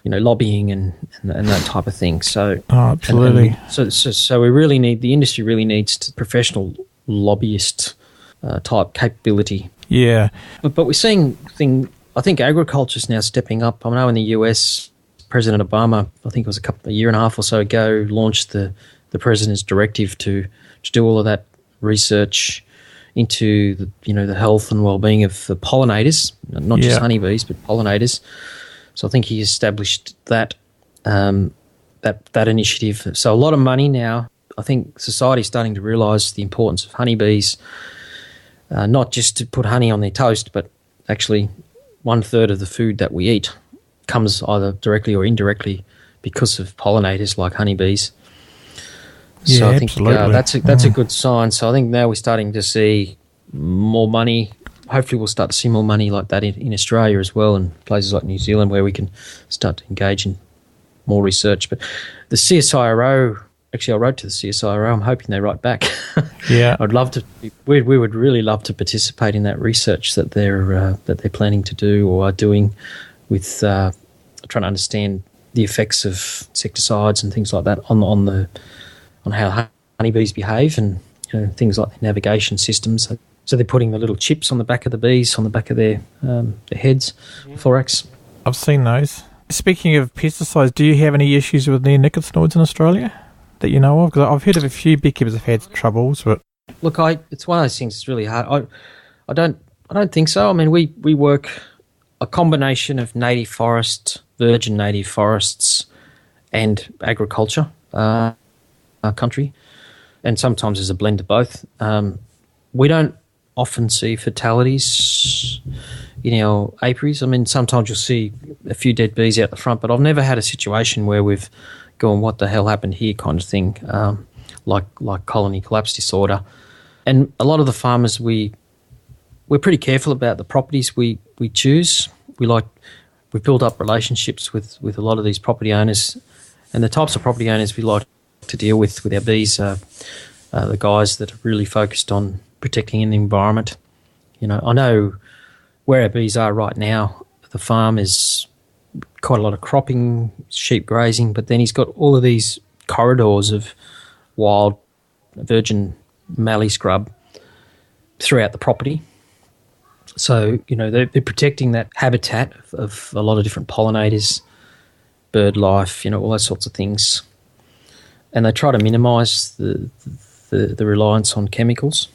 lobbying and that type of thing. So, absolutely. So we really need, the industry really needs professional lobbyist type capability. Yeah. But we're seeing I think agriculture's now stepping up. I know in the US, President Obama, I think it was a year and a half or so ago, launched the president's directive to do all of that research into the health and well-being of the pollinators, not just honeybees, but pollinators. So I think he established that initiative. So a lot of money now. I think society's starting to realise the importance of honeybees, not just to put honey on their toast, but actually 1/3 of the food that we eat comes either directly or indirectly because of pollinators like honeybees. So I think that's a good sign. So I think now we're starting to see more money. Hopefully we'll start to see more money like that in Australia as well, and places like New Zealand where we can start to engage in more research. But the CSIRO, actually I wrote to the CSIRO, I'm hoping they write back. Yeah. I'd love to, we would really love to participate in that research that they're planning to do or are doing with trying to understand the effects of insecticides and things like that on how honeybees behave, and things like navigation systems. So they're putting the little chips on the back of the bees, on the back of their heads, thorax. I've seen those. Speaking of pesticides, do you have any issues with neonicotinoids in Australia that you know of? Because I've heard of a few beekeepers have had troubles. But look, it's one of those things that's really hard. I don't think so. I mean, we work a combination of native forests, virgin native forests, and agriculture. Our country, and sometimes there's a blend of both. We don't often see fatalities in our apiaries. I mean, sometimes you'll see a few dead bees out the front, but I've never had a situation where we've gone, what the hell happened here kind of thing, like colony collapse disorder. And a lot of the farmers, we're pretty careful about the properties we choose. We've built up relationships with a lot of these property owners, and the types of property owners we like to deal with our bees are the guys that are really focused on protecting the environment. I know where our bees are right now, the farm is quite a lot of cropping, sheep grazing, but then he's got all of these corridors of wild virgin mallee scrub throughout the property. So, they're protecting that habitat of a lot of different pollinators, bird life, all those sorts of things. And they try to minimise the reliance on chemicals.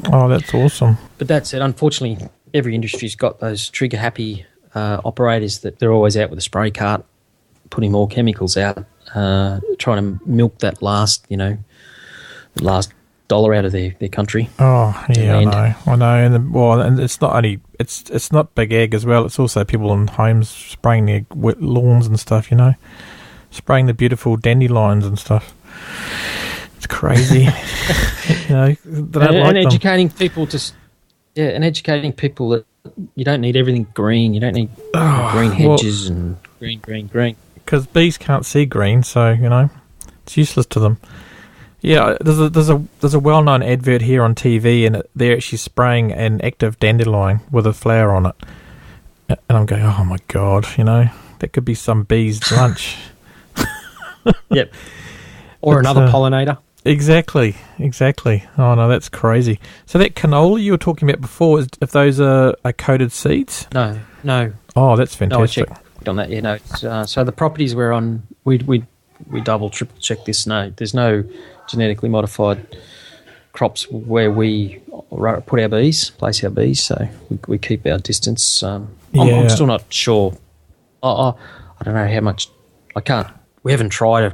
Oh, that's awesome. But that said, unfortunately, every industry's got those trigger-happy operators that they're always out with a spray cart, putting more chemicals out, trying to milk that last dollar out of their country. Oh, yeah, I know. And it's not only it's not big ag as well. It's also people in homes spraying their wet lawns and stuff. Spraying the beautiful dandelions and stuff. It's crazy. And educating people that you don't need everything green. You don't need green hedges and green. Because bees can't see green, so it's useless to them. Yeah, there's a well-known advert here on TV, and they're actually spraying an active dandelion with a flower on it. And I'm going, oh my God, that could be some bee's lunch. Yep. Or another pollinator. Exactly. Oh no, that's crazy. So that canola you were talking about before, if those are coated seeds? No. Oh, that's fantastic. No, I checked on that. Yeah, so the properties we're on, we double, triple check this. No, there's no genetically modified crops where we put our bees, place our bees. So we keep our distance. I'm still not sure. I don't know how much. I can't. We haven't tried.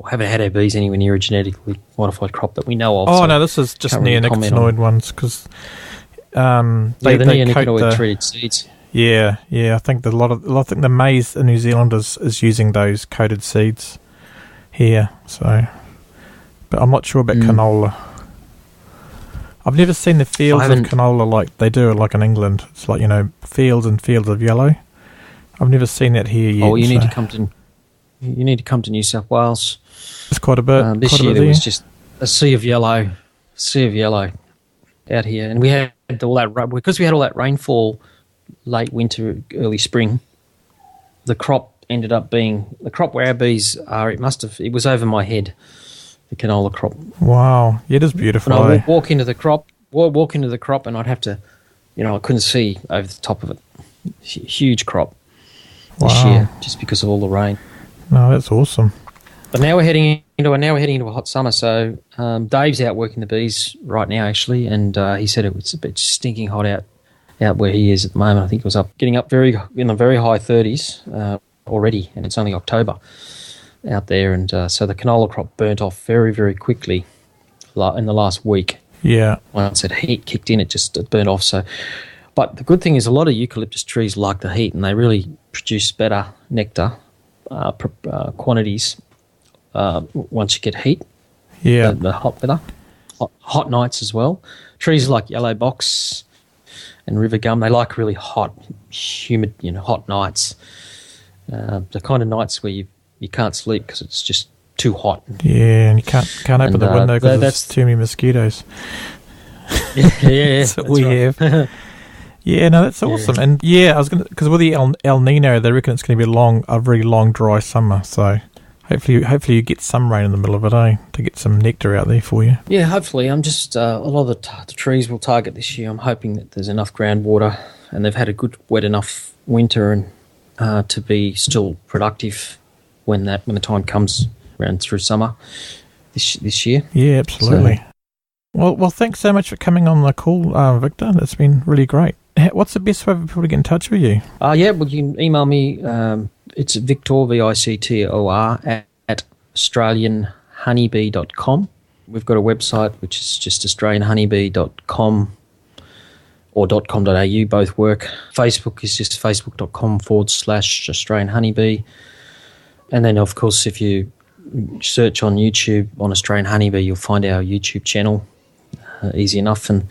Haven't had our bees anywhere near a genetically modified crop that we know of. Oh, so no, this is just neonicotinoid ones because the neonicotinoid treated seeds. Yeah, I think I think the maize in New Zealand is using those coated seeds here. So, but I'm not sure about canola. I've never seen the fields of canola like they do like in England. It's like fields and fields of yellow. I've never seen that here yet. Oh, you need to come to New South Wales. It's quite a bit. This year there was just a sea of yellow out here, and we had all that because we had all that rainfall, late winter, early spring. The crop ended up being the crop where our bees are. It was over my head, the canola crop. Wow, it is beautiful. And I walk into the crop, and I'd have to, I couldn't see over the top of it. Huge crop this year, just because of all the rain. No, that's awesome. But now we're heading into a hot summer. So Dave's out working the bees right now, actually, and he said it was a bit stinking hot out where he is at the moment. I think it was getting up in the very high 30s already, and it's only October out there. And so the canola crop burnt off very, very quickly in the last week. Yeah. Once that heat kicked in, it burnt off. So, but the good thing is a lot of eucalyptus trees like the heat, and they really produce better nectar quantities once you get heat. Yeah. The hot weather. Hot nights as well. Trees like yellow box and river gum, they like really hot, humid, hot nights. The kind of nights where you can't sleep because it's just too hot. Yeah, and you can't open the window because there's too many mosquitoes. Yeah. That's what we have. Yeah, no, that's awesome. And I was because with the El Nino, they reckon it's going to be a very long, dry summer. So hopefully you get some rain in the middle of it, to get some nectar out there for you. Yeah, hopefully. I'm just a lot of the trees we'll target this year. I'm hoping that there's enough groundwater, and they've had a good wet enough winter and to be still productive when the time comes around through summer this year. Yeah, absolutely. So, well, thanks so much for coming on the call, Victor. That's been really great. What's the best way for people to get in touch with you? Well, you can email me. It's Victor, Victor, at AustralianHoneybee.com. We've got a website, which is just AustralianHoneybee.com or .com.au, both work. Facebook is just facebook.com/Australian Honeybee. And then, of course, if you search on YouTube on Australian Honeybee, you'll find our YouTube channel. Easy enough. And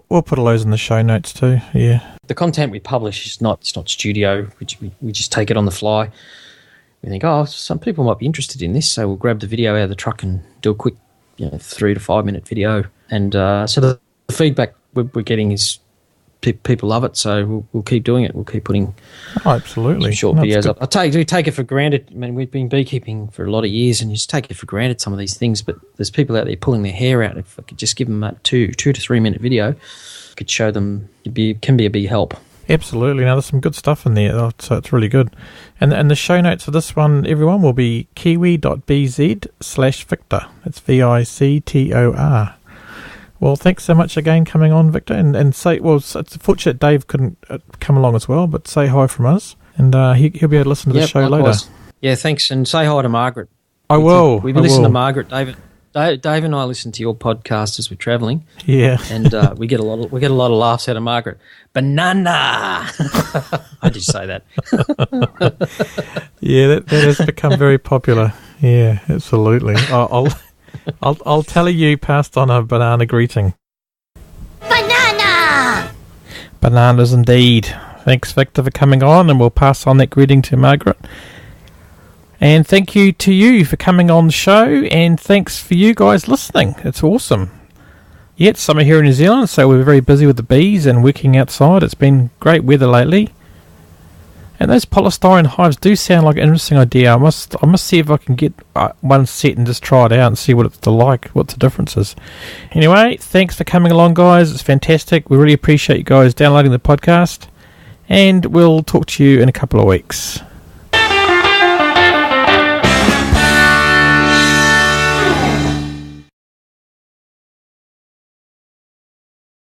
we'll put all those in the show notes too. Yeah, the content we publish is not studio. We just take it on the fly. We think, some people might be interested in this, so we'll grab the video out of the truck and do a quick 3 to 5 minute video. And so the feedback we're getting is people love it, so we'll keep doing it. We'll keep putting absolutely short videos up. I do take it for granted. I mean, we've been beekeeping for a lot of years, and you just take it for granted some of these things. But there's people out there pulling their hair out. If I could just give them that 2 to 3 minute video, I could show them. It can be a big help. Absolutely. Now, there's some good stuff in there, so it's really good. And the show notes for this one, everyone, will be kiwi.bz/Victor. It's VICTOR. Well, thanks so much again coming on, Victor. And say, well, it's fortunate Dave couldn't come along as well, but say hi from us. And he'll be able to listen to the show likewise. later. Yeah, thanks. And say hi to Margaret. I will. We've listened to Margaret, David. Dave and I listen to your podcast as we're travelling. Yeah, and we get a lot of laughs out of Margaret. Banana. I did say that. Yeah, that has become very popular. Yeah, absolutely. I'll tell you passed on a banana greeting. Banana. Bananas indeed. Thanks, Victor, for coming on, and we'll pass on that greeting to Margaret. And thank you to you for coming on the show, and thanks for you guys listening. It's awesome. Yeah, it's summer here in New Zealand, so we're very busy with the bees and working outside. It's been great weather lately. And those polystyrene hives do sound like an interesting idea. I must see if I can get one set and just try it out and see what it's like, what the difference is. Anyway, thanks for coming along, guys. It's fantastic. We really appreciate you guys downloading the podcast. And we'll talk to you in a couple of weeks.